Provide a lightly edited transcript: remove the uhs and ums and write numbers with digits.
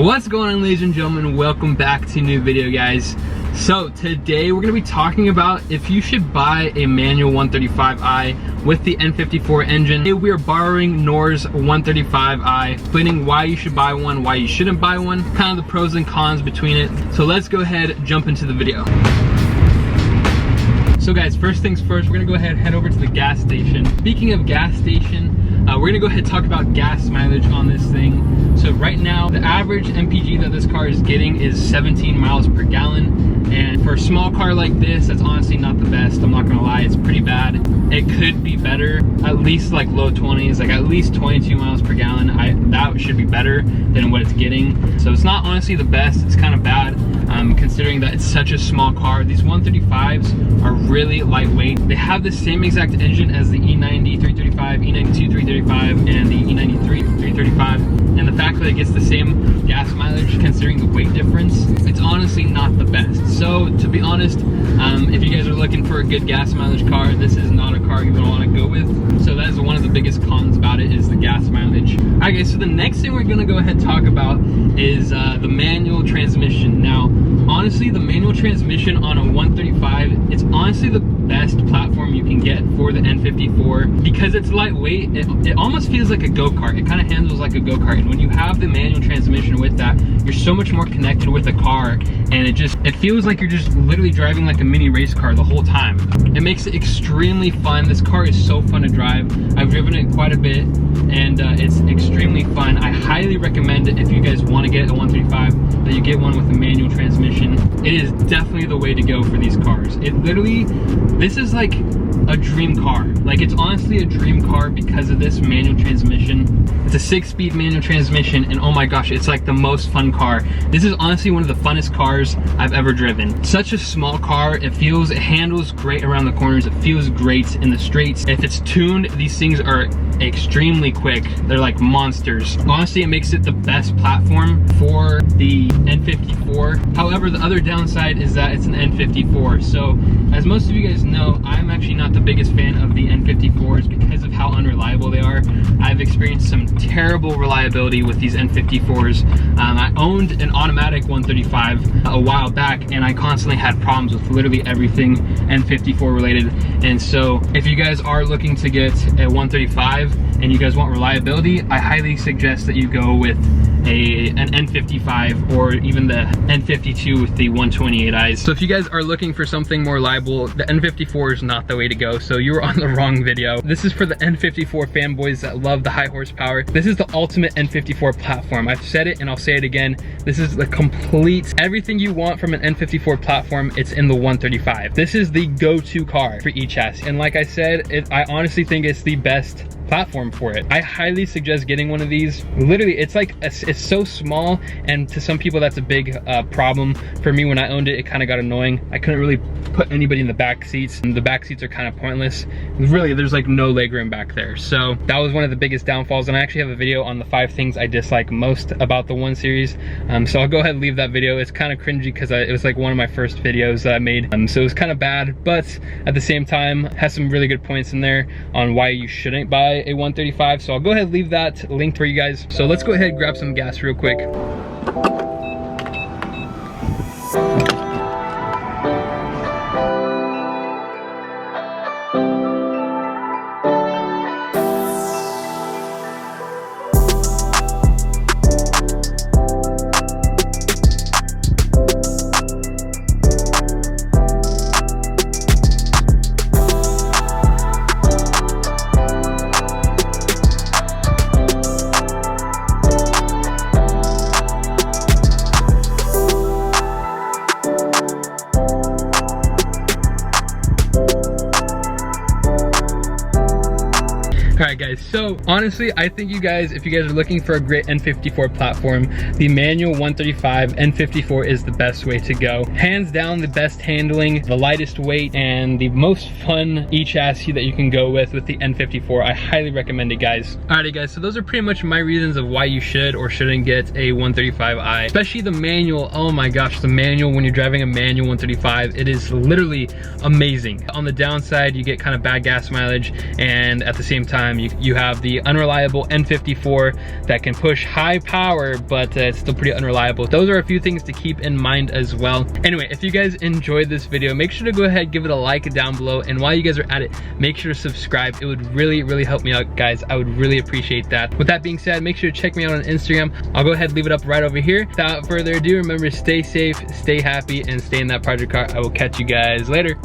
What's going on, ladies and gentlemen? Welcome back to a new video, guys. So today we're going to be talking about if you should buy a manual 135i with the N54 engine. Today we are borrowing Nor's 135i, explaining why you should buy one, why you shouldn't buy one, kind of the pros and cons between it. So let's go ahead and jump into the video. So guys, first things first, we're gonna go ahead and head over to the gas station. Speaking of gas station, we're gonna go ahead and talk about gas mileage on this thing. So right now, the average MPG that this car is getting is 17 miles per gallon. And for a small car like this, that's honestly not the best. I'm not gonna lie, it's pretty bad. It could be better, at least like low 20s, like at least 22 miles per gallon. That should be better than what it's getting. So it's not honestly the best, it's kind of bad. Considering that it's such a small car. These 135s are really lightweight. They have the same exact engine as the E90 335, E92 335, and the E93 335. And the fact that it gets the same gas mileage, considering the weight difference, it's honestly not the best. So to be honest, if you guys are looking for a good gas mileage car, this is not a car you're gonna wanna go with. So that is one of the biggest cons about it, is the gas mileage. Okay, so the next thing we're gonna go ahead and talk about is the manual transmission. Now, honestly, the manual transmission on a 135, it's honestly the best platform you can get for the N54 because it's lightweight. It almost feels like a go-kart. It kind of handles like a go-kart, and when you have the manual transmission with that, you're so much more connected with the car, and it feels like you're just literally driving like a mini race car the whole time. It makes it extremely fun. This car is so fun to drive. I've driven it quite a bit, and it's extremely fun. I highly recommend it if you guys want to get a 135, that you get one with a manual transmission. It is definitely the way to go for these cars. It literally, this is like a dream car. Like, it's honestly a dream car because of this manual transmission. It's a 6-speed manual transmission, and oh my gosh, it's like the most fun car. This is honestly one of the funnest cars I've ever driven. Such a small car. It handles great around the corners. It feels great in the straights. If it's tuned, these things are extremely quick. They're like monsters. Honestly, it makes it the best platform for the N54. However, the other downside is that it's an N54. So as most of you guys know, I'm actually not the biggest fan of the N54s because of how unreliable they are. I've experienced some terrible reliability with these N54s. I owned an automatic 135 a while back, and I constantly had problems with literally everything N54 related. And so if you guys are looking to get a 135 and you guys want reliability, I highly suggest that you go with an N55 or even the N52 with the 128Is. So if you guys are looking for something more reliable, the N54 is not the way to go. So you were on the wrong video. This is for the N54 fanboys that love the high horsepower. This is the ultimate N54 platform. I've said it and I'll say it again. This is the complete, everything you want from an N54 platform, it's in the 135. This is the go-to car for each chassis. And like I said, I honestly think it's the best platform for it. I highly suggest getting one of these. Literally, it's like, it's so small, and to some people that's a big problem. For me, when I owned it, it kind of got annoying. I couldn't really put anybody in the back seats, and the back seats are kind of pointless. Really, there's like no legroom back there. So that was one of the biggest downfalls, and I actually have a video on the 5 things I dislike most about the 1 Series. So I'll go ahead and leave that video. It's kind of cringy because it was like one of my first videos that I made. So it was kind of bad, but at the same time, has some really good points in there on why you shouldn't buy a 135. So I'll go ahead and leave that linked for you guys. So let's go ahead and grab some gas real quick. Alright guys, so honestly, I think you guys, if you guys are looking for a great N54 platform, the manual 135 N54 is the best way to go. Hands down, the best handling, the lightest weight, and the most fun e-chassis that you can go with the N54. I highly recommend it, guys. Alrighty guys, so those are pretty much my reasons of why you should or shouldn't get a 135i. Especially the manual. Oh my gosh, the manual, when you're driving a manual 135, it is literally amazing. On the downside, you get kind of bad gas mileage, and at the same time, time. You have the unreliable N54 that can push high power, but it's still pretty unreliable. Those are a few things to keep in mind as well. Anyway, if you guys enjoyed this video, make sure to go ahead, give it a like down below, and while you guys are at it, make sure to subscribe. It would really help me out, guys. I would really appreciate that. With that being said, make sure to check me out on Instagram. I'll go ahead and leave it up right over here. Without further ado, remember, stay safe, stay happy, and stay in that project car. I will catch you guys later.